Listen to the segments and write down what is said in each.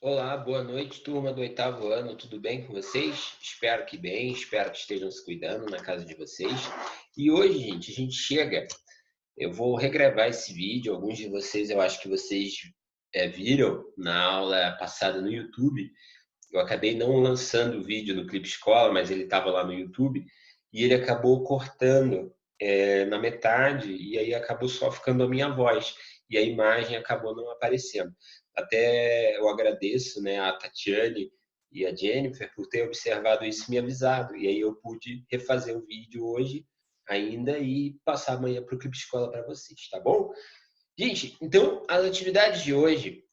Olá, boa noite, turma do oitavo ano, tudo bem com vocês? Espero que bem, espero que estejam se cuidando na casa de vocês. E hoje, gente, a gente chega, eu vou regravar esse vídeo, alguns de vocês eu acho que vocês viram na aula passada no YouTube. Eu acabei não lançando o vídeo no Clipe Escola, mas ele estava lá no YouTube, e ele acabou cortando na metade, e aí acabou só ficando a minha voz, e a imagem acabou não aparecendo. Até eu agradeço, né, a Tatiane e a Jennifer por ter observado isso e me avisado, e aí eu pude refazer o vídeo hoje ainda e passar amanhã para o Clipe Escola para vocês, tá bom? Gente, então as atividades de hoje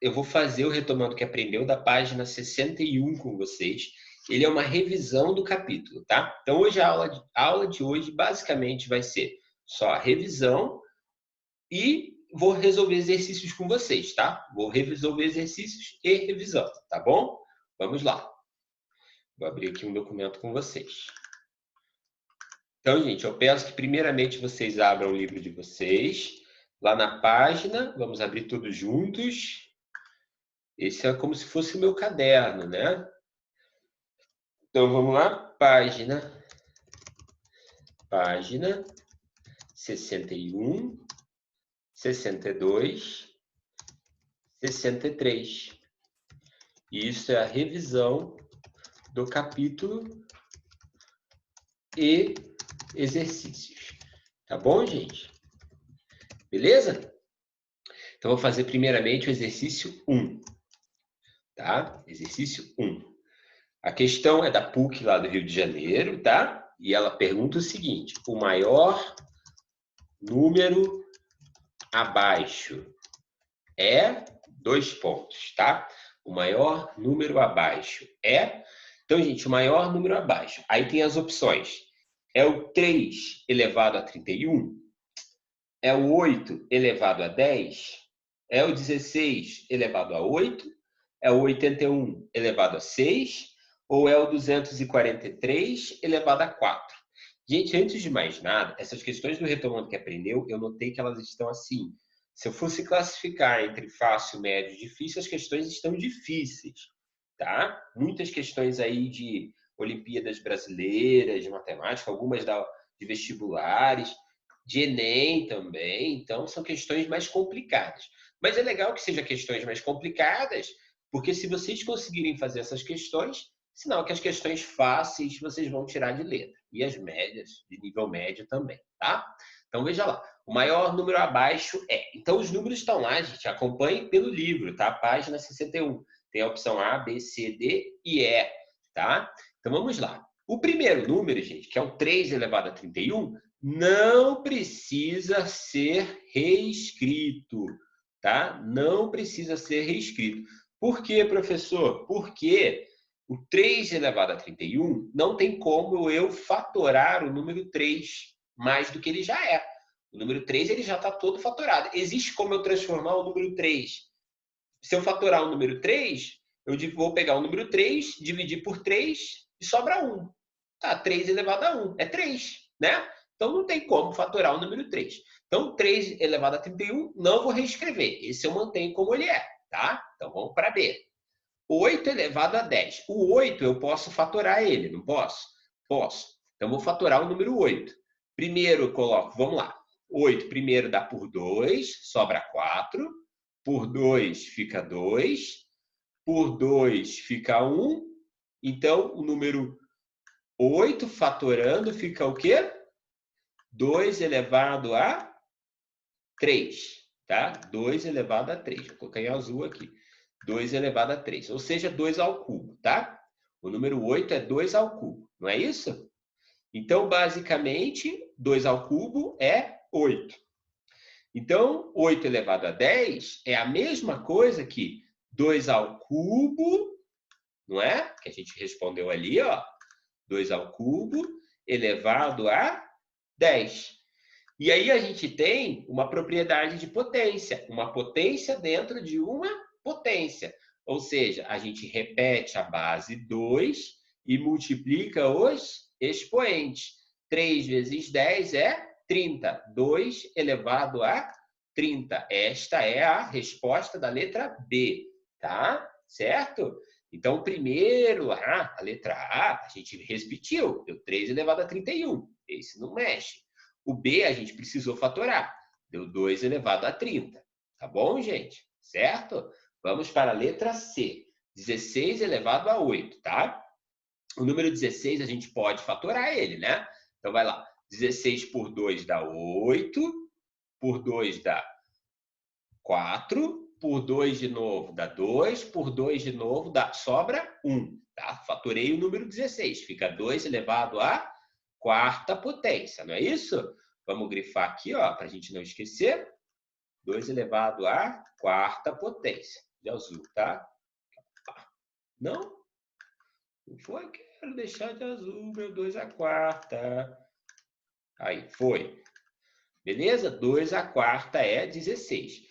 eu vou fazer o Retomando o que Aprendeu da página 61 com vocês. Ele é uma revisão do capítulo, tá? Então hoje a aula de hoje basicamente vai ser só a revisão e vou resolver exercícios com vocês, tá? Vou resolver exercícios e revisão, tá bom? Vamos lá. Vou abrir aqui um documento com vocês. Então, gente, eu peço que primeiramente vocês abram o livro de vocês. Lá na página, vamos abrir todos juntos. Esse é como se fosse o meu caderno, né? Então, vamos lá. Página 61, 62, 63. E isso é a revisão do capítulo e exercícios. Tá bom, gente? Beleza? Então, vou fazer primeiramente o exercício 1. Tá? Exercício 1. A questão é da PUC lá do Rio de Janeiro, tá? E ela pergunta o seguinte: o maior número abaixo é dois pontos, tá? O maior número abaixo é. Então, gente, o maior número abaixo. Aí tem as opções. É o 3 elevado a 31? É o 8 elevado a 10? É o 16 elevado a 8? É o 81 elevado a 6? Ou é o 243 elevado a 4? Gente, antes de mais nada, essas questões do Retomando que Aprendeu, eu notei que elas estão assim. Se eu fosse classificar entre fácil, médio e difícil, as questões estão difíceis, tá? Muitas questões aí de Olimpíadas Brasileiras, de matemática, algumas de vestibulares, de Enem também, então são questões mais complicadas. Mas é legal que sejam questões mais complicadas, porque se vocês conseguirem fazer essas questões, sinal que as questões fáceis vocês vão tirar de letra. E as médias, de nível médio também, tá? Então veja lá. O maior número abaixo é. Então os números estão lá, gente. Acompanhe pelo livro, tá? Página 61. Tem a opção A, B, C, D e E, tá? Então vamos lá. O primeiro número, gente, que é o 3 elevado a 31, não precisa ser reescrito, tá? Não precisa ser reescrito. Por quê, professor? Porque o 3 elevado a 31 não tem como eu fatorar o número 3 mais do que ele já é. O número 3 ele já está todo fatorado. Existe como eu transformar o número 3? Se eu fatorar o número 3, eu vou pegar o número 3, dividir por 3 e sobra 1. Tá, 3 elevado a 1 é 3, né? Então não tem como fatorar o número 3. Então 3 elevado a 31 não vou reescrever. Esse eu mantenho como ele é, tá? Então vamos para B. 8 elevado a 10. O 8 eu posso fatorar ele, não posso? Posso. Então vou fatorar o número 8. Primeiro eu coloco, vamos lá. 8 primeiro dá por 2, sobra 4. Por 2 fica 2. Por 2 fica 1. Então o número 8 fatorando fica o quê? 2 elevado a 3, tá? 2 elevado a 3. Vou colocar em azul aqui. 2 elevado a 3, ou seja, 2 ao cubo, tá? O número 8 é 2 ao cubo, não é isso? Então, basicamente, 2 ao cubo é 8. Então, 8 elevado a 10 é a mesma coisa que 2 ao cubo, não é? Que a gente respondeu ali, ó. 2 ao cubo elevado a 10. E aí a gente tem uma propriedade de potência, uma potência dentro de uma potência. Ou seja, a gente repete a base 2 e multiplica os expoentes. 3 vezes 10 é 30. 2 elevado a 30. Esta é a resposta da letra B. tá? Certo? Então, primeiro, a letra A, a gente repetiu, deu 3 elevado a 31. Esse não mexe. O B, a gente precisou fatorar, deu 2 elevado a 30. Tá bom, gente? Certo? Vamos para a letra C, 16 elevado a 8, tá? O número 16, a gente pode fatorar ele, né? Então, vai lá. 16 por 2 dá 8, por 2 dá 4, por 2 de novo dá 2, por 2 de novo sobra 1. Tá? Fatorei o número 16, fica 2 elevado à quarta potência, não é isso? Vamos grifar aqui, ó, para a gente não esquecer. 2 elevado à quarta potência, de azul, tá? Não? Não foi? Quero deixar de azul, meu 2 à quarta. Aí, foi. Beleza? 2 à quarta é 16.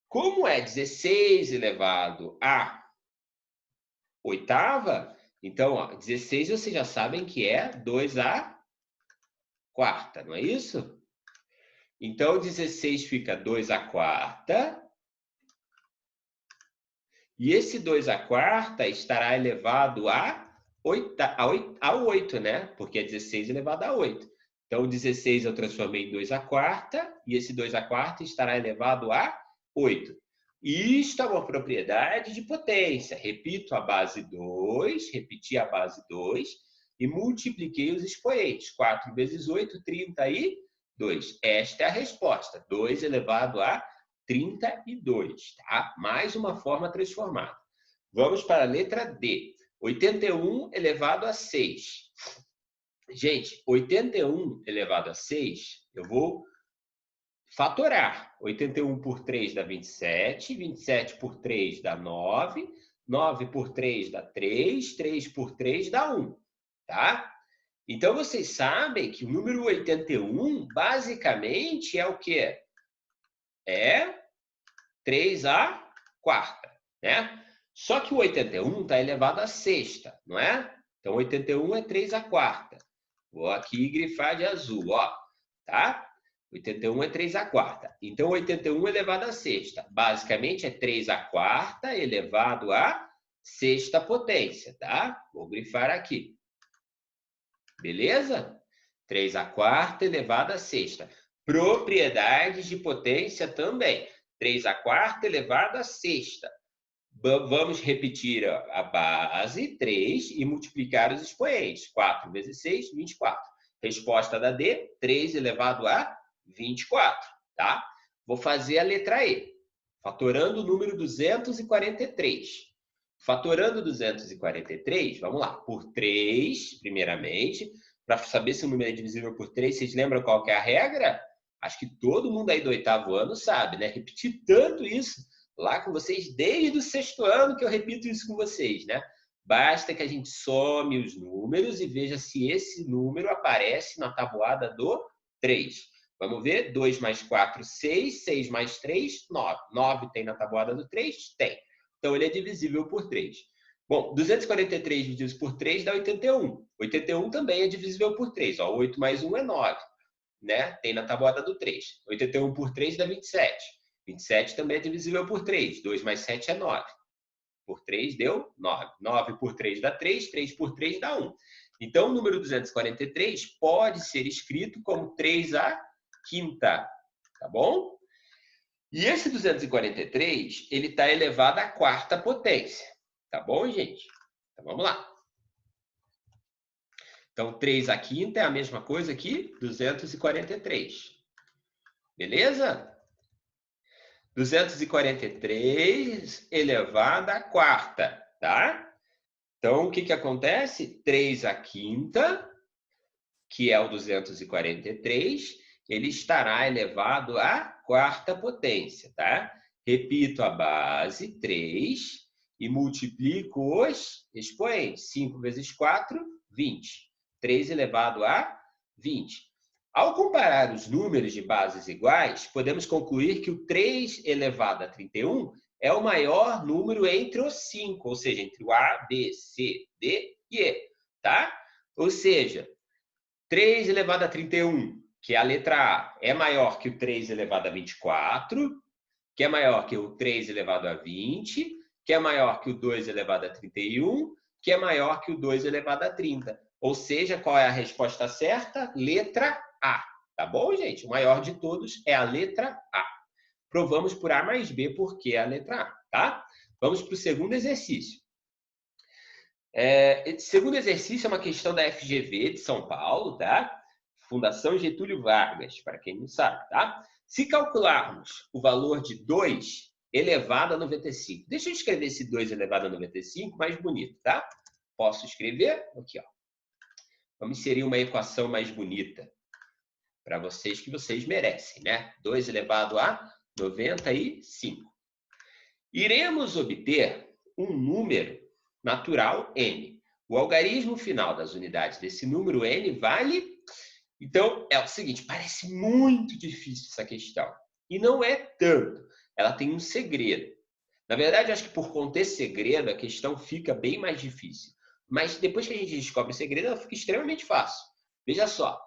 Como é 16 elevado à oitava, então, ó, 16 vocês já sabem que é 2 à quarta, não é isso? Então, 16 fica 2 à quarta. E esse 2 à quarta estará elevado ao 8, né? Porque é 16 elevado a 8. Então, 16 eu transformei em 2 à quarta, e esse 2 à quarta estará elevado a 8. Isto é uma propriedade de potência. Repito a base 2, repeti a base 2 e multipliquei os expoentes. 4 vezes 8, 32. Esta é a resposta. 2 elevado a 32, tá? Mais uma forma transformada. Vamos para a letra D. 81 elevado a 6. Gente, 81 elevado a 6, eu vou fatorar. 81 por 3 dá 27, 27 por 3 dá 9, 9 por 3 dá 3, 3 por 3 dá 1, tá? Então, vocês sabem que o número 81, basicamente, é o quê? É 3 à quarta, né? Só que o 81 está elevado à sexta, não é? Então, 81 é 3 à quarta. Vou aqui grifar de azul, ó, tá? 81 é 3 à quarta. Então, 81 elevado à sexta. Basicamente, é 3 à quarta elevado à sexta potência, tá? Vou grifar aqui. Beleza? 3 à quarta elevado à sexta. Propriedades de potência também. 3 à quarta elevado à sexta. Vamos repetir a base 3 e multiplicar os expoentes. 4 vezes 6, 24. Resposta da D, 3 elevado a 24. Tá? Vou fazer a letra E. Fatorando o número 243. Fatorando 243, vamos lá. Por 3, primeiramente. Para saber se o número é divisível por 3, vocês lembram qual que é a regra? Acho que todo mundo aí do 8º ano sabe, né? Repetir tanto isso lá com vocês desde o 6º ano que eu repito isso com vocês, né? Basta que a gente some os números e veja se esse número aparece na tabuada do 3. Vamos ver? 2 mais 4, 6. 6 mais 3, 9. 9 tem na tabuada do 3? Tem. Então, ele é divisível por 3. Bom, 243 dividido por 3 dá 81. 81 também é divisível por 3. Ó, 8 mais 1 é 9. Né? Tem na tabuada do 3. 81 por 3 dá 27. 27 também é divisível por 3. 2 mais 7 é 9. Por 3 deu 9. 9 por 3 dá 3. 3 por 3 dá 1. Então, o número 243 pode ser escrito como 3 à quinta. Tá bom? E esse 243, ele está elevado à quarta potência. Tá bom, gente? Então, vamos lá. Então, 3 à quinta é a mesma coisa que 243. Beleza? 243 elevado à quarta, tá? Então, o que acontece? 3 à quinta, que é o 243, ele estará elevado à quarta potência, tá? Repito a base, 3, e multiplico os expoentes. 5 vezes 4, 20. 3 elevado a 20. Ao comparar os números de bases iguais, podemos concluir que o 3 elevado a 31 é o maior número entre os 5, ou seja, entre o A, B, C, D e E, tá? Ou seja, 3 elevado a 31, que é a letra A, é maior que o 3 elevado a 24, que é maior que o 3 elevado a 20, que é maior que o 2 elevado a 31, que é maior que o 2 elevado a 30. Ou seja, qual é a resposta certa? Letra A. Tá bom, gente? O maior de todos é a letra A. Provamos por A mais B porque é a letra A, tá? Vamos para o segundo exercício. Segundo exercício é uma questão da FGV de São Paulo, tá? Fundação Getúlio Vargas, para quem não sabe, tá? Se calcularmos o valor de 2 elevado a 95. Deixa eu escrever esse 2 elevado a 95 mais bonito, tá? Posso escrever? Aqui, ó. Vamos inserir uma equação mais bonita para vocês que vocês merecem, né? 2 elevado a 95. Iremos obter um número natural n. O algarismo final das unidades desse número n vale... Então, é o seguinte, parece muito difícil essa questão. E não é tanto. Ela tem um segredo. Na verdade, acho que por conter segredo, a questão fica bem mais difícil. Mas depois que a gente descobre o segredo, ela fica extremamente fácil. Veja só.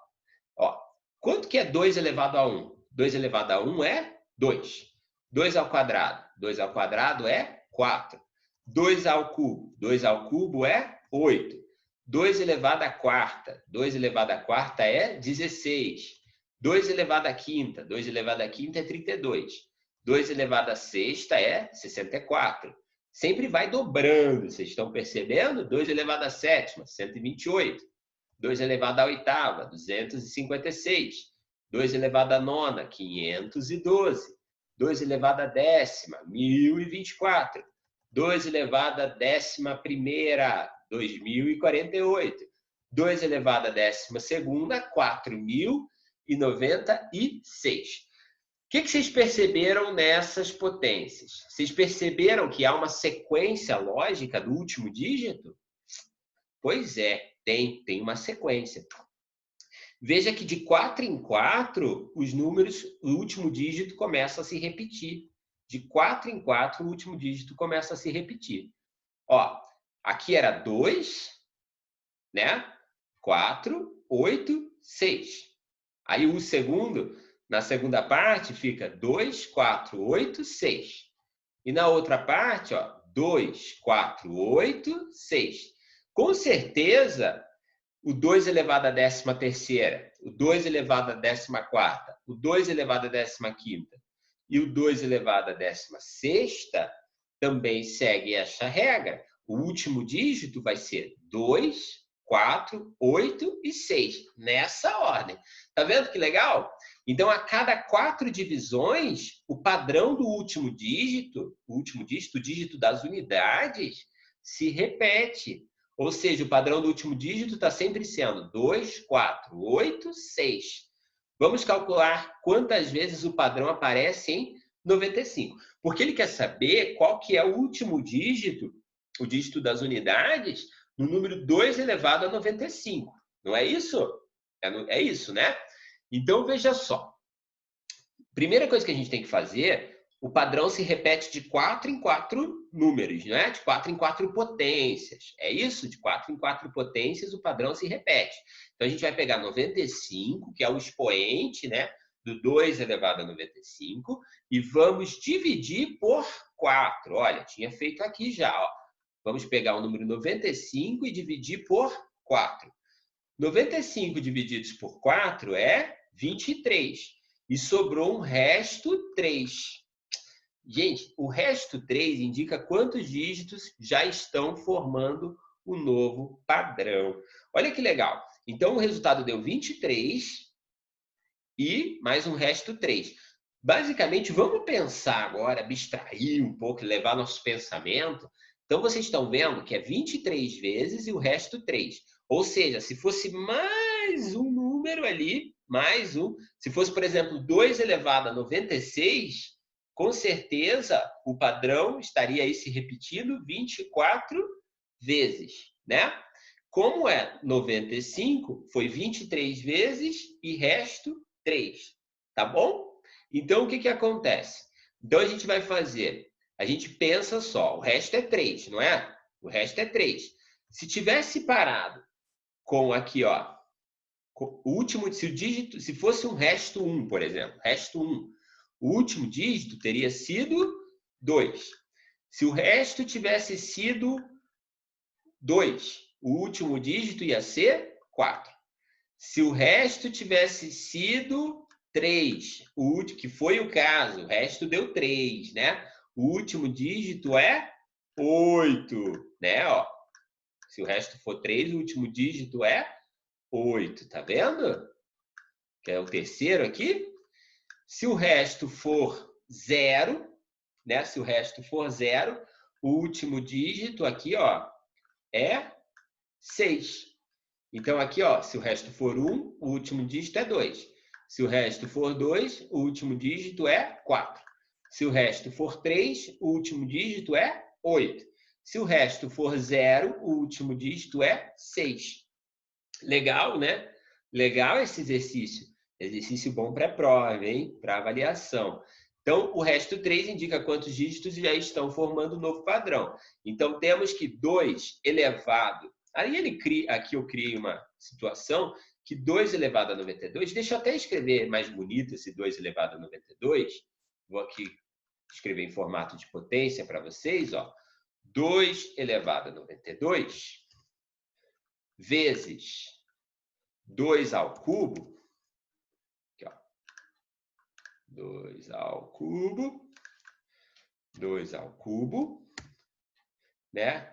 Ó, quanto que é 2 elevado a 1? 2 elevado a 1 é 2. 2 ao quadrado. 2 ao quadrado é 4. 2 ao cubo. 2 ao cubo é 8. 2 elevado à quarta. 2 elevado à quarta é 16. 2 elevado à quinta. 2 elevado à quinta é 32. 2 elevado à sexta é 64. Sempre vai dobrando, vocês estão percebendo? 2 elevado à sétima, 128. 2 elevado à oitava, 256. 2 elevado à nona, 512. 2 elevado à décima, 1024. 2 elevado à décima primeira, 2048. 2 elevado à décima segunda, 4096. O que vocês perceberam nessas potências? Vocês perceberam que há uma sequência lógica do último dígito? Pois é, tem uma sequência. Veja que de 4 em 4, os números, o último dígito começa a se repetir. De 4 em 4, o último dígito começa a se repetir. Ó, aqui era 2, né? 4, 8, 6. Aí o segundo, na segunda parte, fica 2, 4, 8, 6. E na outra parte, ó, 2, 4, 8, 6. Com certeza, o 2 elevado à 13ª, o 2 elevado à 14ª, o 2 elevado à 15ª e o 2 elevado à 16ª também segue essa regra. O último dígito vai ser 2, 4, 8 e 6, nessa ordem. Tá vendo que legal? Então, a cada 4 divisões, o padrão do último dígito, o dígito das unidades, se repete. Ou seja, o padrão do último dígito está sempre sendo 2, 4, 8, 6. Vamos calcular quantas vezes o padrão aparece em 95. Porque ele quer saber qual que é o último dígito, o dígito das unidades, no número 2 elevado a 95. Não é isso? É isso, né? Então, veja só. Primeira coisa que a gente tem que fazer, o padrão se repete de 4 em 4 números, né? De 4 em 4 potências. É isso? De 4 em 4 potências, o padrão se repete. Então, a gente vai pegar 95, que é o expoente, né? Do 2 elevado a 95, e vamos dividir por 4. Olha, tinha feito aqui já, ó. Vamos pegar o número 95 e dividir por 4. 95 divididos por 4 é 23. E sobrou um resto 3. Gente, o resto 3 indica quantos dígitos já estão formando o novo padrão. Olha que legal. Então, o resultado deu 23 e mais um resto 3. Basicamente, vamos pensar agora, abstrair um pouco, levar nosso pensamento. Então, vocês estão vendo que é 23 vezes e o resto 3. Ou seja, se fosse mais um número ali, mais um, se fosse, por exemplo, 2 elevado a 96, com certeza o padrão estaria aí se repetindo 24 vezes, né? Como é 95, foi 23 vezes e resto 3, tá bom? Então, o que acontece? Então, a gente vai fazer, a gente pensa só, o resto é 3, não é? O resto é 3. Se tivesse parado com aqui, ó, o último, se o dígito, se fosse um resto 1, por exemplo, resto 1, o último dígito teria sido 2. Se o resto tivesse sido 2, o último dígito ia ser 4. Se o resto tivesse sido 3, que foi o caso, o resto deu 3, né? O último dígito é 8, né? Ó, se o resto for 3, o último dígito é 8, tá vendo? Que é o terceiro aqui. Se o resto for 0, né? Se o resto for 0, o último dígito aqui, ó, é 6. Então, aqui, ó, se o resto for 1, o último dígito é 2. Se o resto for 2, o último dígito é 4. Se o resto for 3, o último dígito é 8. Se o resto for 0, o último dígito é 6. Legal, né? Legal esse exercício. Exercício bom para prova, hein? Para avaliação. Então, o resto 3 indica quantos dígitos já estão formando um novo padrão. Então, temos que 2 elevado... Aí aqui eu criei uma situação que 2 elevado a 92... Deixa eu até escrever mais bonito esse 2 elevado a 92. Vou aqui escrever em formato de potência para vocês. Ó. 2 elevado a 92 vezes 2 ao cubo, aqui, ó, 2 ao cubo, né?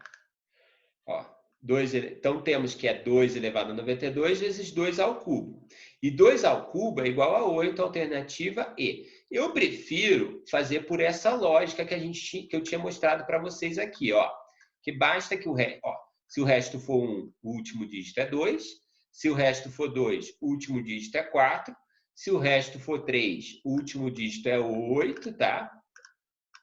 Ó, então, temos que é 2 elevado a 92 vezes 2 ao cubo. E 2 ao cubo é igual a 8, alternativa E. Eu prefiro fazer por essa lógica que eu tinha mostrado para vocês aqui, ó. Que basta que se o resto for 1, o último dígito é 2. Se o resto for 2, o último dígito é 4. Se o resto for 3, o último dígito é 8, tá?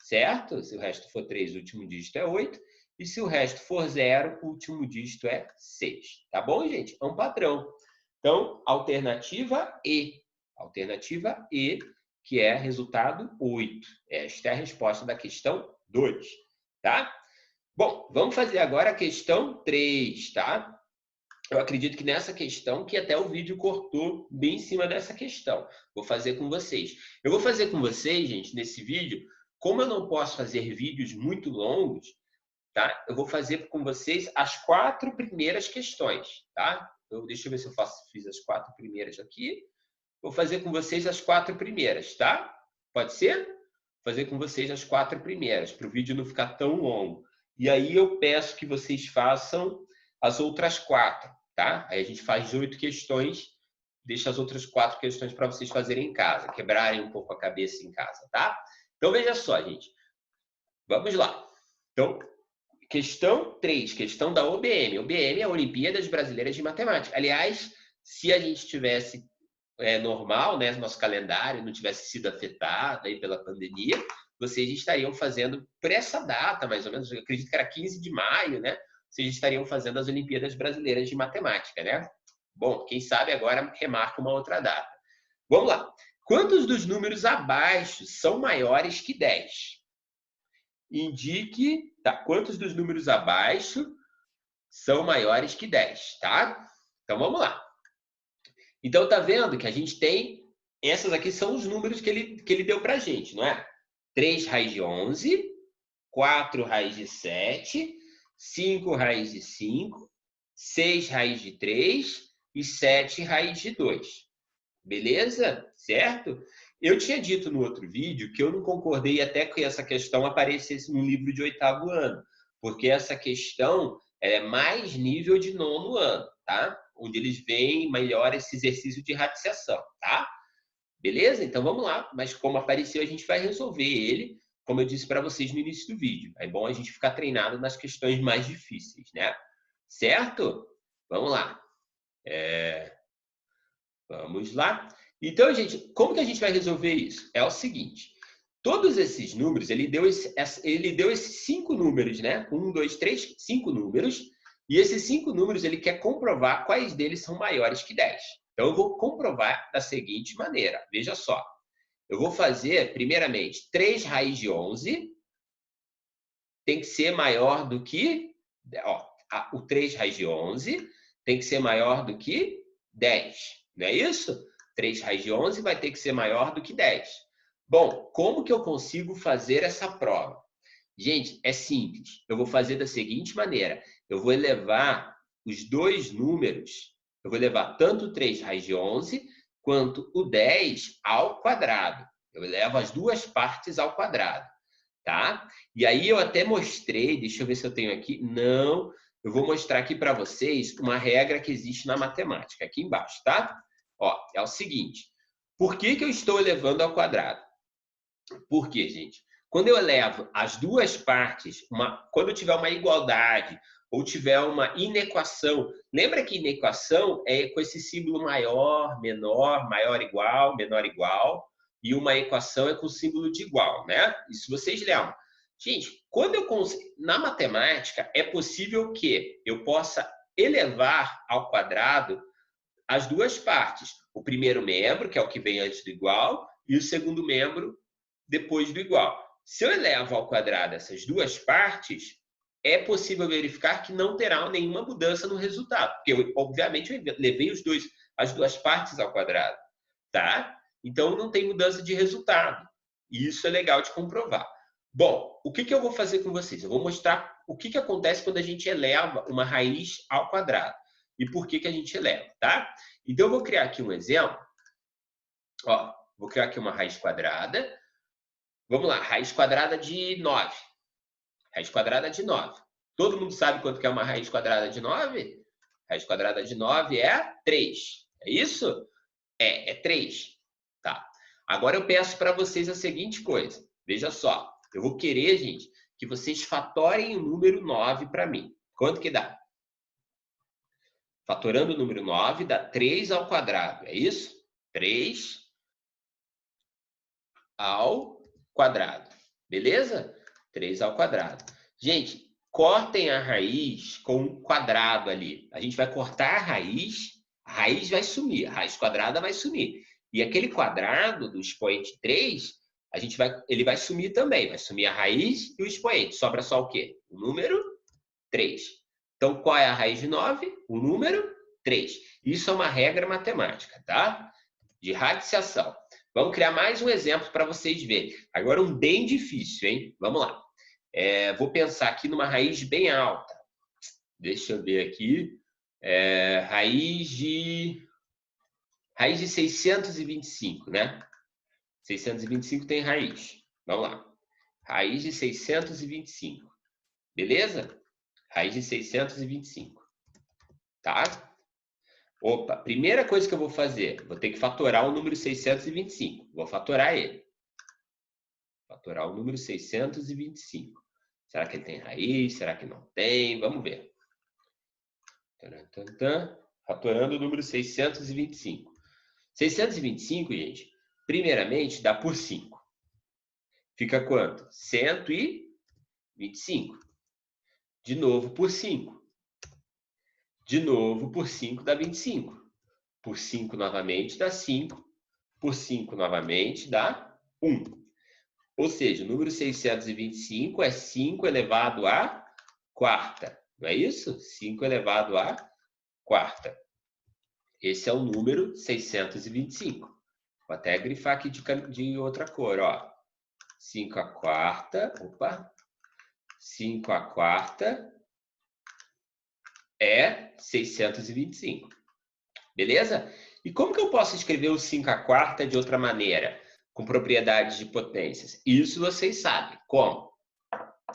Certo? Se o resto for 3, o último dígito é 8. E se o resto for 0, o último dígito é 6. Tá bom, gente? É um padrão. Então, alternativa E. Alternativa E, que é resultado 8. Esta é a resposta da questão 2. Tá? Bom, vamos fazer agora a questão 3, tá? Eu acredito que nessa questão, que até o vídeo cortou bem em cima dessa questão. Vou fazer com vocês. Eu vou fazer com vocês, gente, nesse vídeo, como eu não posso fazer vídeos muito longos, tá? Eu vou fazer com vocês as 4 primeiras questões, tá? Deixa eu ver se eu fiz as 4 primeiras aqui. Vou fazer com vocês as 4 primeiras, tá? Pode ser? Vou fazer com vocês as 4 primeiras, para o vídeo não ficar tão longo. E aí eu peço que vocês façam as outras 4, tá? Aí a gente faz 8 questões, deixa as outras 4 questões para vocês fazerem em casa, quebrarem um pouco a cabeça em casa, tá? Então, veja só, gente. Vamos lá. Então, questão 3, questão da OBM. OBM é a Olimpíadas Brasileiras de Matemática. Aliás, se a gente tivesse normal, né, nosso calendário não tivesse sido afetado aí pela pandemia, vocês estariam fazendo, por essa data, mais ou menos, eu acredito que era 15 de maio, né? Vocês estariam fazendo as Olimpíadas Brasileiras de Matemática, né? Bom, quem sabe agora remarca uma outra data. Vamos lá. Quantos dos números abaixo são maiores que 10? Indique, tá? Quantos dos números abaixo são maiores que 10, tá? Então, vamos lá. Então, tá vendo que a gente tem... Essas aqui são os números que ele deu pra gente, não é? 3 raiz de 11, 4 raiz de 7, 5 raiz de 5, 6 raiz de 3 e 7 raiz de 2. Beleza? Certo? Eu tinha dito no outro vídeo que eu não concordei até que essa questão aparecesse no livro de 8º ano, porque essa questão é mais nível de 9º ano, tá? Onde eles veem melhor esse exercício de raticiação, tá? Beleza? Então vamos lá, mas como apareceu, a gente vai resolver ele, como eu disse para vocês no início do vídeo. É bom a gente ficar treinado nas questões mais difíceis, né? Certo? Vamos lá. Vamos lá. Então, gente, como que a gente vai resolver isso? É o seguinte, todos esses números, ele deu esses 5 números, né? 1, 2, 3, 5 números, e esses 5 números ele quer comprovar quais deles são maiores que 10. Então, eu vou comprovar da seguinte maneira. Veja só. Eu vou fazer, primeiramente, 3 raiz de 11 tem que ser maior do que... o 3 raiz de 11 tem que ser maior do que 10. Não é isso? 3 raiz de 11 vai ter que ser maior do que 10. Bom, como que eu consigo fazer essa prova? Gente, é simples. Eu vou fazer da seguinte maneira. Eu vou elevar os dois números, eu vou levar tanto o 3 raiz de 11 quanto o 10 ao quadrado. Eu elevo as duas partes ao quadrado, tá? E aí eu até mostrei, deixa eu ver se eu tenho aqui. Não, eu vou mostrar aqui para vocês uma regra que existe na matemática, aqui embaixo, tá? Ó, é o seguinte. Por que eu estou elevando ao quadrado? Por quê, gente? Quando eu elevo as duas partes, quando eu tiver uma igualdade ou tiver uma inequação, lembra que inequação é com esse símbolo maior, menor, maior igual, menor igual, e uma equação é com o símbolo de igual, né? Isso vocês lembram. Gente, na matemática, é possível que eu possa elevar ao quadrado as duas partes. O primeiro membro, que é o que vem antes do igual, e o segundo membro, depois do igual. Se eu elevo ao quadrado essas duas partes, é possível verificar que não terá nenhuma mudança no resultado, porque obviamente eu levei as duas partes ao quadrado, tá? Então não tem mudança de resultado. E isso é legal de comprovar. Bom, o que eu vou fazer com vocês? Eu vou mostrar o que acontece quando a gente eleva uma raiz ao quadrado e por que a gente eleva, tá? Então eu vou criar aqui um exemplo. Ó, vou criar aqui uma raiz quadrada. Vamos lá, raiz quadrada de 9. Raiz quadrada de 9. Todo mundo sabe quanto que é uma raiz quadrada de 9? Raiz quadrada de 9 é 3. É isso? É 3. Tá. Agora eu peço para vocês a seguinte coisa. Veja só. Eu vou querer, gente, que vocês fatorem o número 9 para mim. Quanto que dá? Fatorando o número 9 dá 3 ao quadrado. É isso? 3 ao quadrado. Beleza? 3 ao quadrado. Gente, cortem a raiz com um quadrado ali. A gente vai cortar a raiz vai sumir, a raiz quadrada vai sumir. E aquele quadrado do expoente 3, ele vai sumir também. Vai sumir a raiz e o expoente. Sobra só o quê? O número 3. Então, qual é a raiz de 9? O número 3. Isso é uma regra matemática, tá? De radiciação. Vamos criar mais um exemplo para vocês verem. Agora um bem difícil, hein? Vamos lá. Vou pensar aqui numa raiz bem alta. Deixa eu ver aqui. Raiz de 625, né? 625 tem raiz. Vamos lá. Raiz de 625. Beleza? Raiz de 625. Tá? Opa, primeira coisa que eu vou fazer, vou ter que fatorar o número 625. Vou fatorar ele. Fatorar o número 625. Será que ele tem raiz? Será que não tem? Vamos ver. Fatorando o número 625. 625, gente, primeiramente dá por 5. Fica quanto? 125. De novo por 5. De novo por 5 dá 25. Por 5 novamente dá 5. Por 5 novamente dá 1. Ou seja, o número 625 é 5 elevado à quarta. Não é isso? 5 elevado à quarta. Esse é o número 625. Vou até grifar aqui de outra cor, ó. 5 à quarta. Opa. 5 à quarta é 625. Beleza? E como que eu posso escrever o 5 à quarta de outra maneira? Com propriedades de potências. Isso vocês sabem. Como?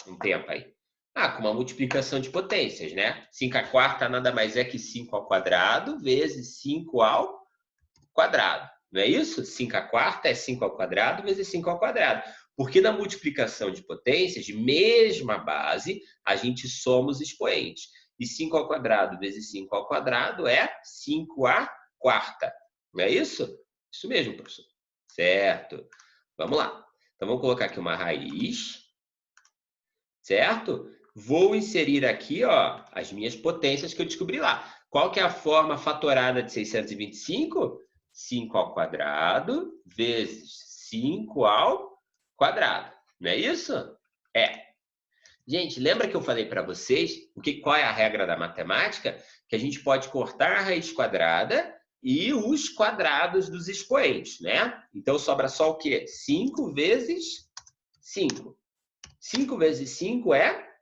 Um tempo aí. Com uma multiplicação de potências, né? 5 à quarta nada mais é que 5 ao quadrado vezes 5 ao quadrado. Não é isso? 5 à quarta é 5 ao quadrado vezes 5 ao quadrado. Porque na multiplicação de potências, de mesma base, a gente soma os expoentes. E 5 ao quadrado vezes 5 ao quadrado é 5 à quarta. Não é isso? Isso mesmo, professor. Certo. Vamos lá. Então, vamos colocar aqui uma raiz. Certo? Vou inserir aqui, ó, as minhas potências que eu descobri lá. Qual que é a forma fatorada de 625? 5 ao quadrado vezes 5 ao quadrado. Não é isso? Gente, lembra que eu falei para vocês qual é a regra da matemática? Que a gente pode cortar a raiz quadrada e os quadrados dos expoentes, né? Então, sobra só o quê? 5 vezes 5. 5 vezes 5 é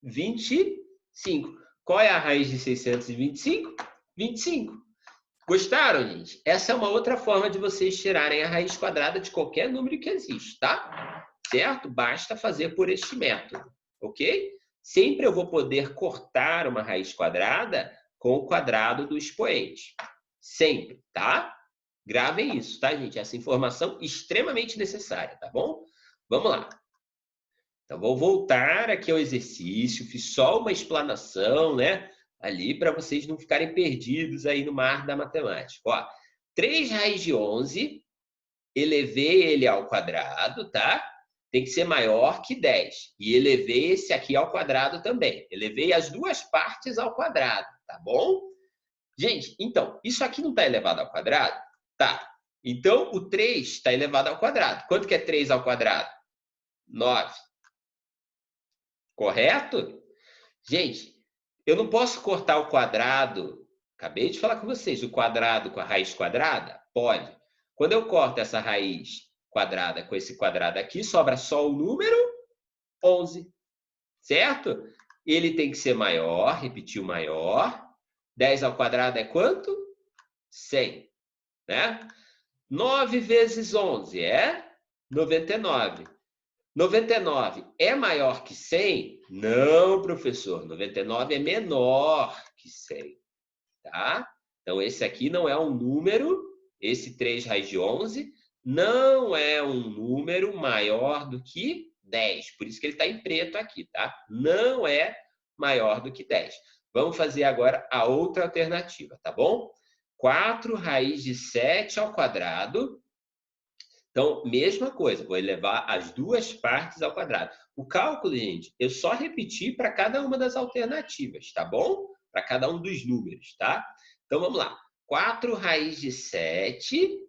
25. Qual é a raiz de 625? 25. Gostaram, gente? Essa é uma outra forma de vocês tirarem a raiz quadrada de qualquer número que existe, tá? Certo? Basta fazer por este método, ok? Sempre eu vou poder cortar uma raiz quadrada com o quadrado do expoente. Sempre, tá? Gravem isso, tá, gente? Essa informação é extremamente necessária, tá bom? Vamos lá. Então, vou voltar aqui ao exercício. Fiz só uma explanação, né? Ali para vocês não ficarem perdidos aí no mar da matemática. Ó, 3 raiz de 11, elevei ele ao quadrado, tá? Tem que ser maior que 10. E elevei esse aqui ao quadrado também. Elevei as duas partes ao quadrado, tá bom? Gente, então, isso aqui não está elevado ao quadrado? Tá. Então, o 3 está elevado ao quadrado. Quanto que é 3 ao quadrado? 9. Correto? Gente, eu não posso cortar o quadrado. Acabei de falar com vocês, o quadrado com a raiz quadrada? Pode. Quando eu corto essa raiz quadrada com esse quadrado aqui, sobra só o número 11. Certo? Ele tem que ser maior, repetiu maior. 10 ao quadrado é quanto? 100. Né? 9 vezes 11 é 99. 99 é maior que 100? Não, professor. 99 é menor que 100. Tá? Então, esse aqui não é um número, esse 3 raiz de 11, não é um número maior do que 10. Por isso que ele está em preto aqui, tá? Não é maior do que 10. Vamos fazer agora a outra alternativa, tá bom? 4 raiz de 7 ao quadrado. Então, mesma coisa, vou elevar as duas partes ao quadrado. O cálculo, gente, eu só repeti para cada uma das alternativas, tá bom? Para cada um dos números, tá? Então, vamos lá. 4 raiz de 7,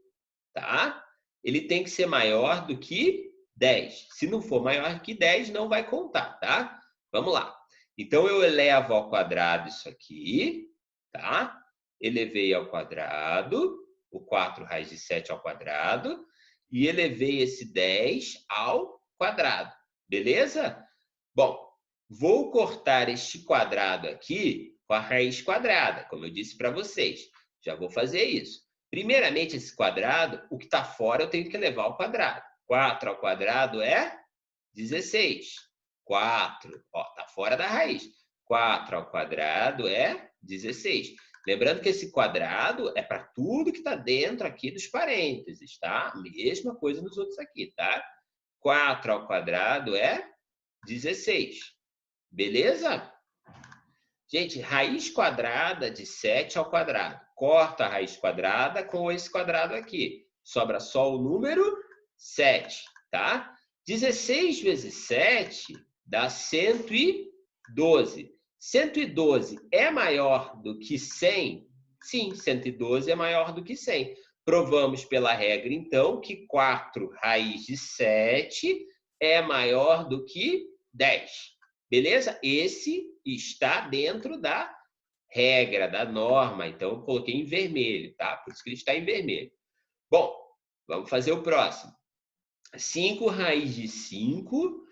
tá? Ele tem que ser maior do que 10. Se não for maior do que 10, não vai contar, tá? Vamos lá. Então, eu elevo ao quadrado isso aqui, tá? Elevei ao quadrado, o 4 raiz de 7 ao quadrado, e elevei esse 10 ao quadrado. Beleza? Bom, vou cortar este quadrado aqui com a raiz quadrada, como eu disse para vocês. Já vou fazer isso. Primeiramente, esse quadrado, o que está fora, eu tenho que levar ao quadrado. 4 ao quadrado é 16. 4, ó, está fora da raiz. 4 ao quadrado é 16. Lembrando que esse quadrado é para tudo que está dentro aqui dos parênteses, tá? Mesma coisa nos outros aqui, tá? 4 ao quadrado é 16. Beleza? Gente, raiz quadrada de 7 ao quadrado. Corta a raiz quadrada com esse quadrado aqui. Sobra só o número 7, tá? 16 vezes 7 dá 112. 112 é maior do que 100? Sim, 112 é maior do que 100. Provamos pela regra, então, que 4 raiz de 7 é maior do que 10. Beleza? Esse está dentro da regra, da norma. Então, eu coloquei em vermelho, tá? Por isso que ele está em vermelho. Bom, vamos fazer o próximo. 5 raiz de 5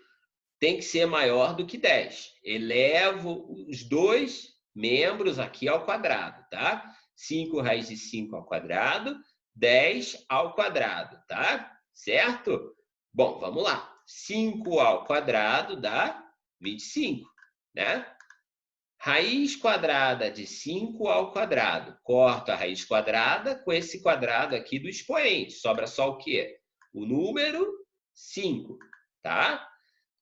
tem que ser maior do que 10. Elevo os dois membros aqui ao quadrado, tá? 5 raiz de 5 ao quadrado, 10 ao quadrado, tá? Certo? Bom, vamos lá. 5 ao quadrado dá 25, né? Raiz quadrada de 5 ao quadrado. Corto a raiz quadrada com esse quadrado aqui do expoente. Sobra só o quê? O número 5, tá?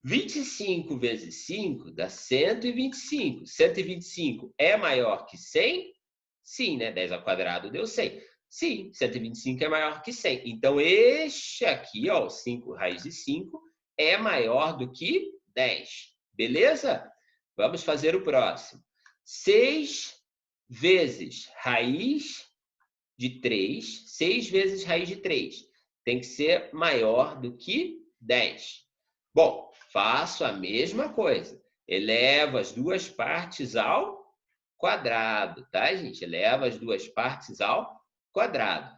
25 vezes 5 dá 125. 125 é maior que 100? Sim, né? 10 ao quadrado deu 100. Sim, 125 é maior que 100. Então, este aqui, ó, 5 raiz de 5, é maior do que 10. Beleza? Vamos fazer o próximo. 6 vezes raiz de 3. 6 vezes raiz de 3. Tem que ser maior do que 10. Bom, faço a mesma coisa. Elevo as duas partes ao quadrado, tá, gente? Elevo as duas partes ao quadrado.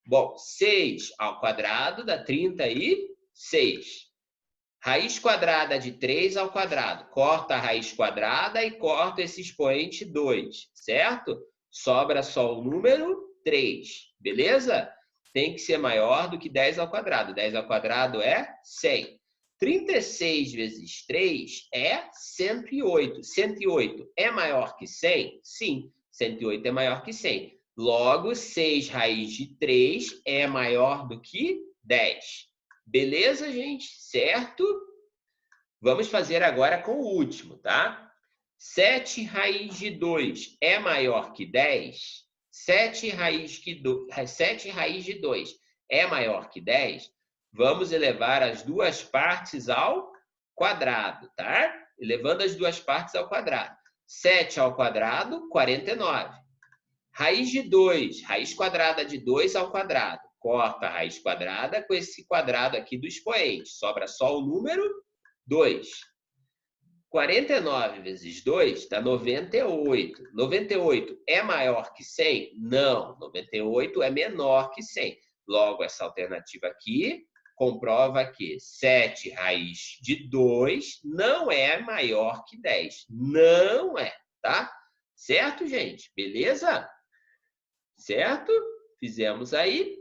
Bom, 6 ao quadrado dá 36. Raiz quadrada de 3 ao quadrado. Corta a raiz quadrada e corta esse expoente 2, certo? Sobra só o número 3, beleza? Tem que ser maior do que 10 ao quadrado. 10 ao quadrado é 100. 36 vezes 3 é 108. 108 é maior que 100? Sim, 108 é maior que 100. Logo, 6 raiz de 3 é maior do que 10. Beleza, gente? Certo? Vamos fazer agora com o último, tá? 7 raiz de 2 é maior que 10? 7 raiz de 2 é maior que 10? Vamos elevar as duas partes ao quadrado, tá? Elevando as duas partes ao quadrado. 7 ao quadrado, 49. Raiz de 2, raiz quadrada de 2 ao quadrado. Corta a raiz quadrada com esse quadrado aqui do expoente. Sobra só o número 2. 49 vezes 2 dá 98. 98 é maior que 100? Não, 98 é menor que 100. Logo, essa alternativa aqui comprova que 7 raiz de 2 não é maior que 10. Não é, tá? Certo, gente? Beleza? Certo? Fizemos aí.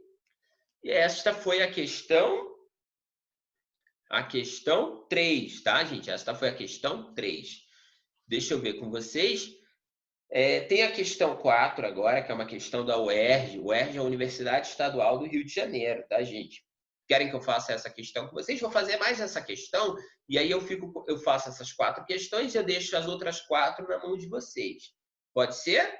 E esta foi a questão 3, tá, gente? Esta foi a questão 3. Deixa eu ver com vocês. Tem a questão 4 agora, que é uma questão da UERJ. UERJ é a Universidade Estadual do Rio de Janeiro, tá, gente? Querem que eu faça essa questão com vocês? Vou fazer mais essa questão e aí eu faço essas 4 questões e eu deixo as outras 4 na mão de vocês. Pode ser?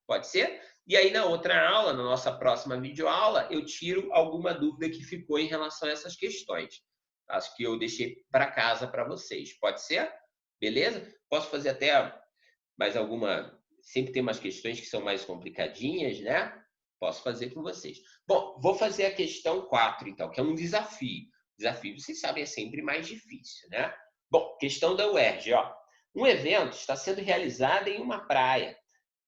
Pode ser? E aí, na outra aula, na nossa próxima videoaula, eu tiro alguma dúvida que ficou em relação a essas questões. Acho que eu deixei para casa para vocês. Pode ser? Beleza? Posso fazer até mais alguma... Sempre tem umas questões que são mais complicadinhas, né? Posso fazer com vocês. Bom, vou fazer a questão 4, então, que é um desafio. Desafio, vocês sabem, é sempre mais difícil, né? Bom, questão da UERJ, ó. Um evento está sendo realizado em uma praia.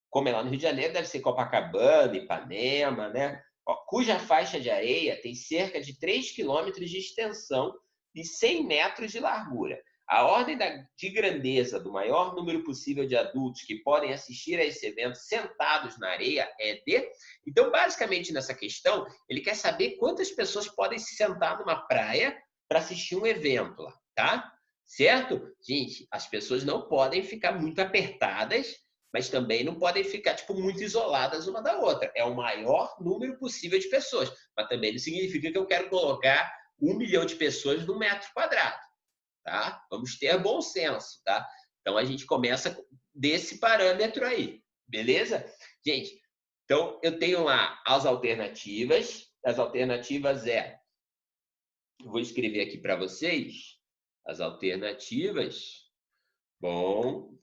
Como é lá no Rio de Janeiro, deve ser Copacabana, Ipanema, né? Ó, cuja faixa de areia tem cerca de 3 quilômetros de extensão e 100 metros de largura. A ordem de grandeza do maior número possível de adultos que podem assistir a esse evento sentados na areia é de... Então, basicamente, nessa questão, ele quer saber quantas pessoas podem se sentar numa praia para assistir um evento lá, tá? Certo? Gente, as pessoas não podem ficar muito apertadas, mas também não podem ficar muito isoladas uma da outra. É o maior número possível de pessoas. Mas também não significa que eu quero colocar 1 milhão de pessoas no metro quadrado. Tá? Vamos ter bom senso, tá? Então, a gente começa desse parâmetro aí, beleza? Gente, então, eu tenho lá as alternativas. As alternativas vou escrever aqui para vocês. As alternativas. Bom,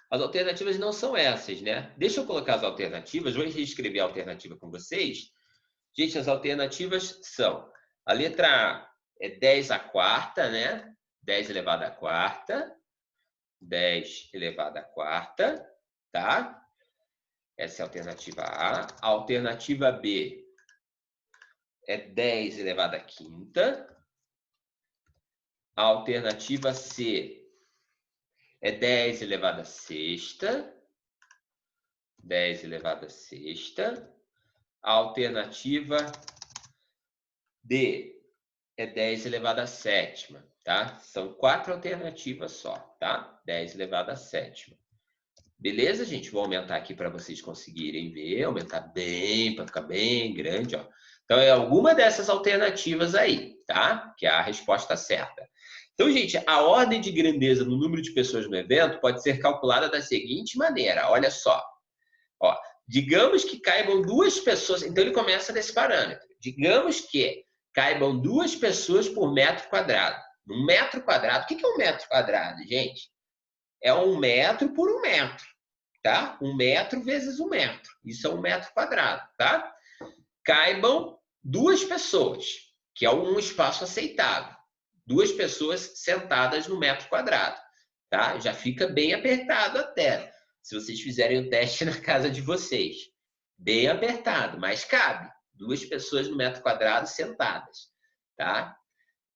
as alternativas não são essas, né? Deixa eu colocar as alternativas. Vou reescrever a alternativa com vocês. Gente, as alternativas são... A letra A é 10 à quarta, né? 10 elevado à quarta. 10 elevado à quarta, tá? Essa é a alternativa A. A alternativa B é 10 elevado à quinta. A alternativa C é 10 elevado à sexta. 10 elevado à sexta. A alternativa D é 10 elevado à sétima, tá? São 4 alternativas só, tá? 10 elevado à sétima. Beleza, gente? Vou aumentar aqui para vocês conseguirem ver. Aumentar bem, para ficar bem grande, ó. Então, é alguma dessas alternativas aí, tá? Que é a resposta certa. Então, gente, a ordem de grandeza no número de pessoas no evento pode ser calculada da seguinte maneira. Olha só. Ó, digamos que caibam 2 pessoas. Então, ele começa desse parâmetro. Digamos que caibam 2 pessoas por metro quadrado. Um metro quadrado. O que é um metro quadrado, gente? É 1 metro por 1 metro, tá? 1 metro vezes 1 metro. Isso é 1 metro quadrado, tá? Caibam 2 pessoas, que é um espaço aceitável. 2 pessoas sentadas no metro quadrado, tá? Já fica bem apertado até, se vocês fizerem o teste na casa de vocês. Bem apertado, mas cabe. 2 pessoas no metro quadrado sentadas, tá?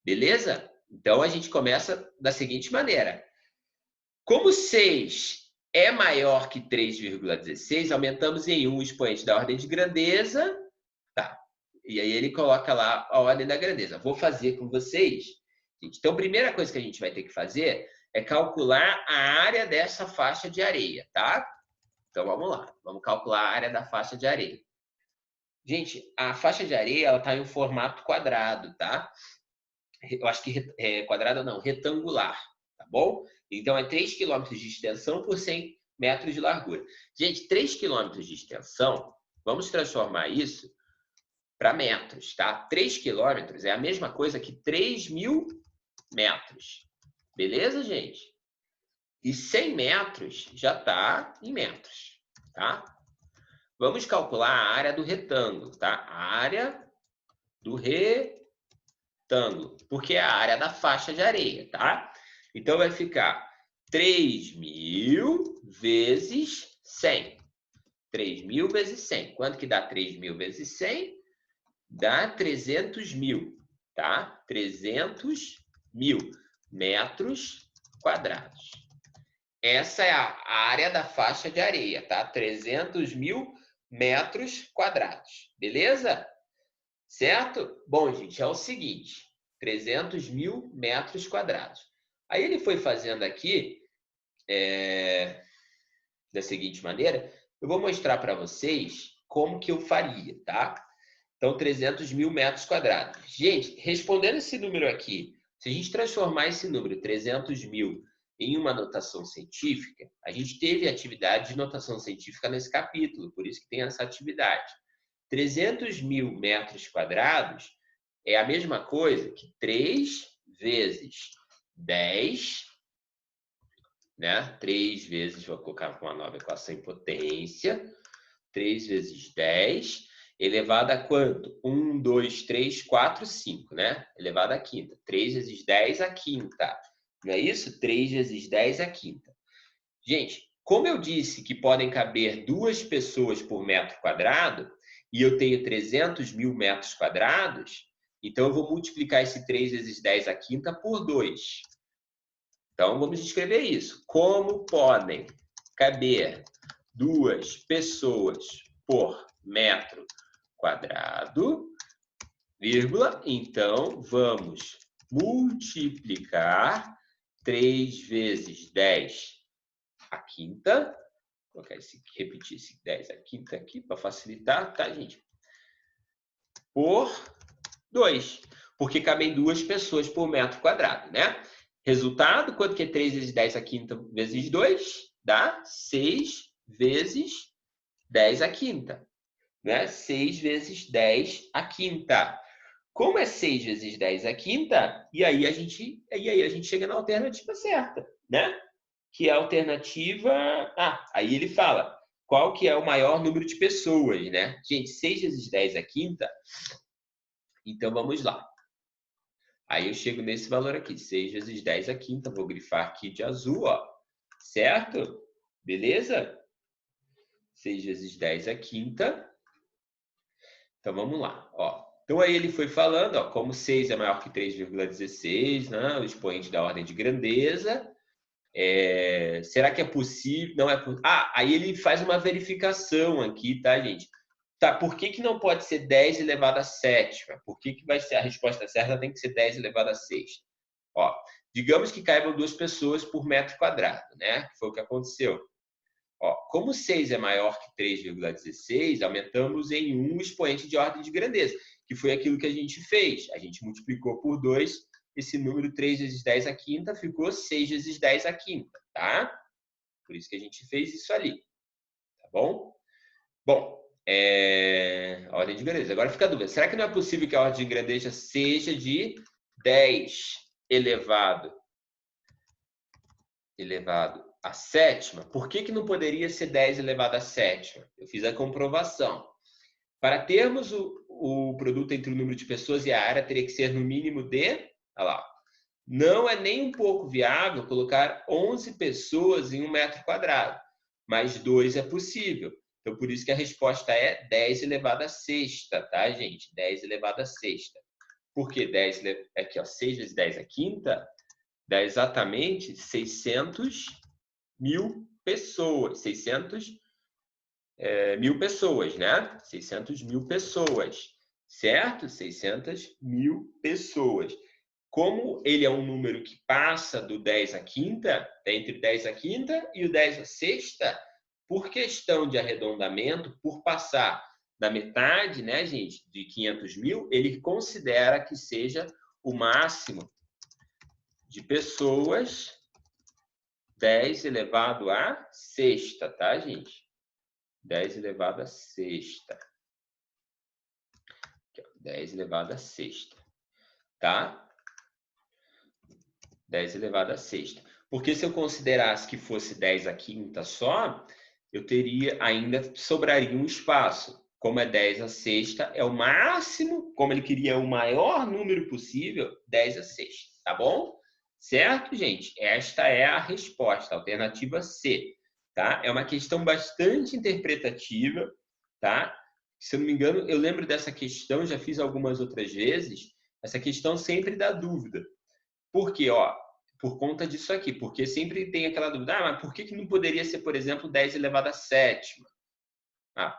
Beleza? Então, a gente começa da seguinte maneira. Como 6 é maior que 3,16, aumentamos em 1 o expoente da ordem de grandeza. Tá. E aí ele coloca lá a ordem da grandeza. Vou fazer com vocês. Então, a primeira coisa que a gente vai ter que fazer é calcular a área dessa faixa de areia, tá? Então, vamos lá. Vamos calcular a área da faixa de areia. Gente, a faixa de areia ela está em um formato quadrado, tá? Eu acho que quadrado não, retangular, tá bom? Então, é 3 km de extensão por 100 metros de largura. Gente, 3 km de extensão, vamos transformar isso para metros, tá? 3 quilômetros é a mesma coisa que 3.000 metros. Beleza, gente? E 100 metros já está em metros, tá? Vamos calcular a área do retângulo, tá? A área do retângulo, porque é a área da faixa de areia, tá? Então, vai ficar 3.000 vezes 100. 3.000 vezes 100. Quanto que dá 3.000 vezes 100? Dá 300.000, tá? 300.000 metros quadrados. Essa é a área da faixa de areia, tá? 300.000 metros quadrados, beleza? Certo? Bom, gente, é o seguinte, 300.000 metros quadrados. Aí ele foi fazendo aqui, da seguinte maneira, eu vou mostrar para vocês como que eu faria, tá? Então, 300.000 metros quadrados. Gente, respondendo esse número aqui, se a gente transformar esse número, 300.000, em uma notação científica, a gente teve atividade de notação científica nesse capítulo, por isso que tem essa atividade. 300.000 metros quadrados é a mesma coisa que 3 vezes 10, né? 3 vezes, vou colocar com uma nova equação em potência, 3 vezes 10, elevado a quanto? 1, 2, 3, 4, 5, né? Elevado à quinta. 3 vezes 10 à quinta. Não é isso? 3 vezes 10 à quinta. Gente, como eu disse que podem caber 2 pessoas por metro quadrado, e eu tenho 300.000 metros quadrados, então eu vou multiplicar esse 3 vezes 10 à quinta por 2. Então, vamos escrever isso. Como podem caber 2 pessoas por metro quadrado, vírgula, então vamos multiplicar 3 vezes 10 à quinta, vou colocar repetir esse 10 à quinta aqui para facilitar, tá, gente? Por 2, porque cabem 2 pessoas por metro quadrado, né? Resultado, quanto que é 3 vezes 10 à quinta vezes 2? Dá 6 vezes 10 à quinta, né? 6 vezes 10 à quinta. Como é 6 vezes 10 à quinta, e aí a gente chega na alternativa certa, né? Que é a alternativa... aí ele fala, qual que é o maior número de pessoas, né? Gente, 6 vezes 10 à quinta, então vamos lá. Aí eu chego nesse valor aqui, 6 vezes 10 à quinta, vou grifar aqui de azul, ó. Certo? Beleza? 6 vezes 10 à quinta. Então, vamos lá, ó. Então, aí ele foi falando, ó, como 6 é maior que 3,16, né? O expoente da ordem de grandeza. Será que é possível? Não é possível. Aí ele faz uma verificação aqui, tá, gente? Tá, por que não pode ser 10 elevado a 7? Por que vai ser a resposta certa? Tem que ser 10 elevado a 6. Ó, digamos que caibam 2 pessoas por metro quadrado, né? Que foi o que aconteceu. Ó, como 6 é maior que 3,16, aumentamos em 1 o expoente de ordem de grandeza, que foi aquilo que a gente fez. A gente multiplicou por 2, esse número 3 vezes 10 à quinta ficou 6 vezes 10 à quinta, tá? Por isso que a gente fez isso ali, tá bom? Bom, ordem de grandeza. Agora fica a dúvida, será que não é possível que a ordem de grandeza seja de 10 elevado a sétima? Por que não poderia ser 10 elevado a sétima? Eu fiz a comprovação. Para termos o produto entre o número de pessoas e a área, teria que ser no mínimo de... Olha lá. Não é nem um pouco viável colocar 11 pessoas em 1 metro quadrado, mas 2 é possível. Então, por isso que a resposta é 10 elevado a sexta, tá, gente? 10 elevado a sexta. Porque 10, aqui, ó, 6 vezes 10 é quinta, dá exatamente 600 mil pessoas. 600 mil pessoas, né? 600 mil pessoas, certo? 600 mil pessoas. Como ele é um número que passa do 10 à quinta, entre 10 à quinta e o 10 à sexta, por questão de arredondamento, por passar da metade, né, gente, de 500 mil, ele considera que seja o máximo de pessoas 10 elevado à sexta, tá, gente? 10 elevado à sexta. Aqui, ó, 10 elevado à sexta, tá? 10 elevado à sexta. Porque se eu considerasse que fosse 10 à quinta só, eu teria, ainda sobraria um espaço. Como é 10 à sexta, é o máximo, como ele queria o maior número possível, 10 à sexta, tá bom? Certo, gente? Esta é a resposta, a alternativa C, tá? É uma questão bastante interpretativa, tá? Se eu não me engano, eu lembro dessa questão, já fiz algumas outras vezes, essa questão sempre dá dúvida. Por quê? Ó, por conta disso aqui, porque sempre tem aquela dúvida, mas por que não poderia ser, por exemplo, 10 elevado à sétima?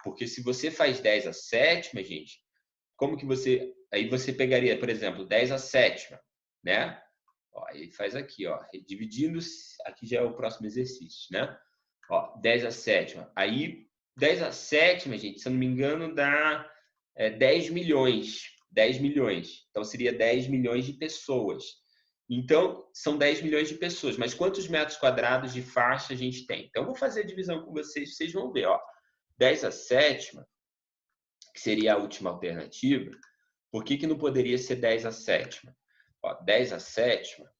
Porque se você faz 10 à sétima, gente, como que você... Aí você pegaria, por exemplo, 10 à sétima, né? Ó, aí faz aqui, ó, dividindo, aqui já é o próximo exercício, né? Ó, 10 à sétima. Aí, 10 à sétima, gente, se eu não me engano, dá 10 milhões. 10 milhões. Então, seria 10 milhões de pessoas. Então, são 10 milhões de pessoas. Mas quantos metros quadrados de faixa a gente tem? Então, eu vou fazer a divisão com vocês, vocês vão ver, ó. 10 à sétima, que seria a última alternativa, por que não poderia ser 10 à sétima? Ó, 10 à sétima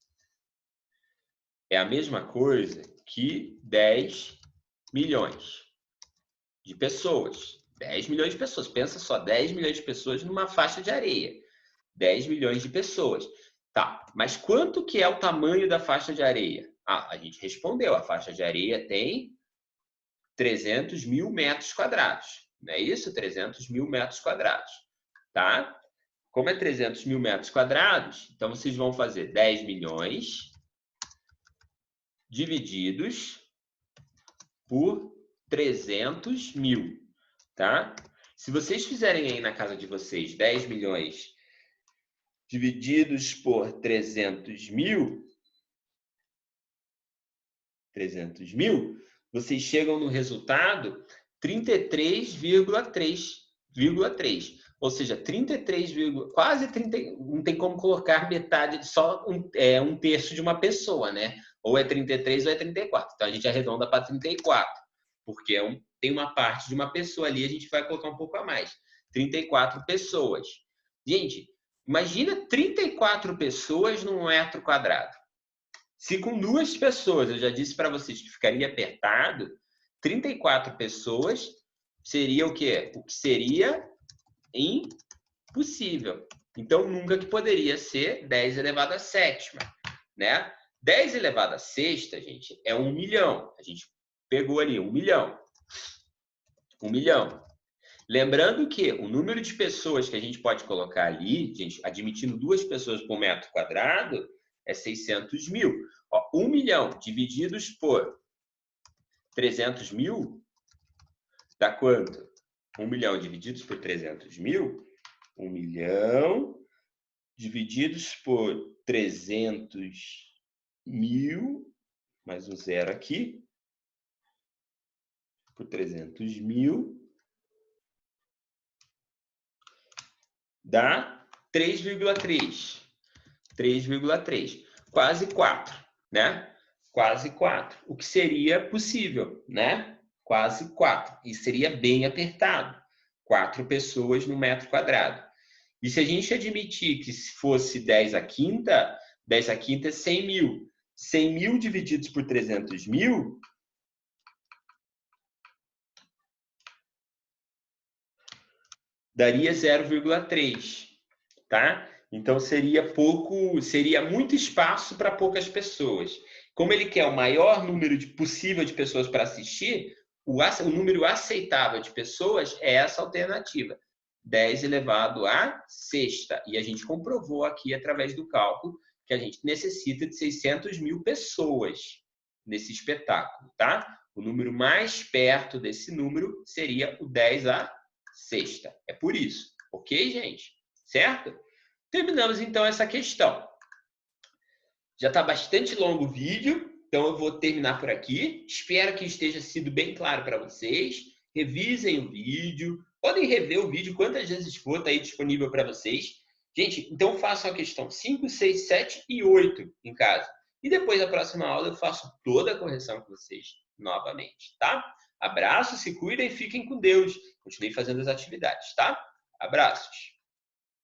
é a mesma coisa que 10 milhões de pessoas. 10 milhões de pessoas. Pensa só, 10 milhões de pessoas numa faixa de areia. 10 milhões de pessoas. Tá, mas quanto que é o tamanho da faixa de areia? A gente respondeu, a faixa de areia tem 300 mil metros quadrados. Não é isso? 300 mil metros quadrados. Tá? Como é 300 mil metros quadrados, então vocês vão fazer 10 milhões divididos por 300 mil, tá? Se vocês fizerem aí na casa de vocês 10 milhões divididos por 300 mil, vocês chegam no resultado 33,3. Ou seja, 33, quase 30, não tem como colocar metade, só um terço de uma pessoa, né? Ou é 33 ou é 34. Então, a gente arredonda para 34, porque tem uma parte de uma pessoa ali, a gente vai colocar um pouco a mais. 34 pessoas. Gente, imagina 34 pessoas num metro quadrado. Se com 2 pessoas, eu já disse para vocês que ficaria apertado, 34 pessoas seria o quê? O que seria impossível. Então, nunca que poderia ser 10 elevado à sétima, né? 10 elevado à sexta, gente, é 1 milhão. A gente pegou ali 1 milhão. 1 milhão. Lembrando que o número de pessoas que a gente pode colocar ali, gente, admitindo 2 pessoas por metro quadrado, é 600 mil. Ó, 1 milhão divididos por 300 mil dá quanto? 1 milhão divididos por 300 mil, 1 milhão divididos por 300 mil, mais um zero aqui, por 300 mil, dá 3,3. 3,3. Quase 4, né? Quase 4. O que seria possível, né? Quase 4. E seria bem apertado. 4 pessoas no metro quadrado. E se a gente admitir que se fosse 10 à quinta, 10 à quinta é 100 mil. 100 mil divididos por 300 mil daria 0,3, tá? Então seria muito espaço para poucas pessoas. Como ele quer o maior número possível de pessoas para assistir, o número aceitável de pessoas é essa alternativa, 10 elevado à sexta. E a gente comprovou aqui, através do cálculo, que a gente necessita de 600 mil pessoas nesse espetáculo, tá? O número mais perto desse número seria o 10 à sexta. É por isso, ok, gente? Certo? Terminamos, então, essa questão. Já está bastante longo o vídeo, então eu vou terminar por aqui. Espero que esteja sido bem claro para vocês. Revisem o vídeo. Podem rever o vídeo quantas vezes for, está aí disponível para vocês. Gente, então façam a questão 5, 6, 7 e 8 em casa. E depois da próxima aula eu faço toda a correção com vocês novamente, tá? Abraço, se cuidem e fiquem com Deus. Continuem fazendo as atividades, tá? Abraços.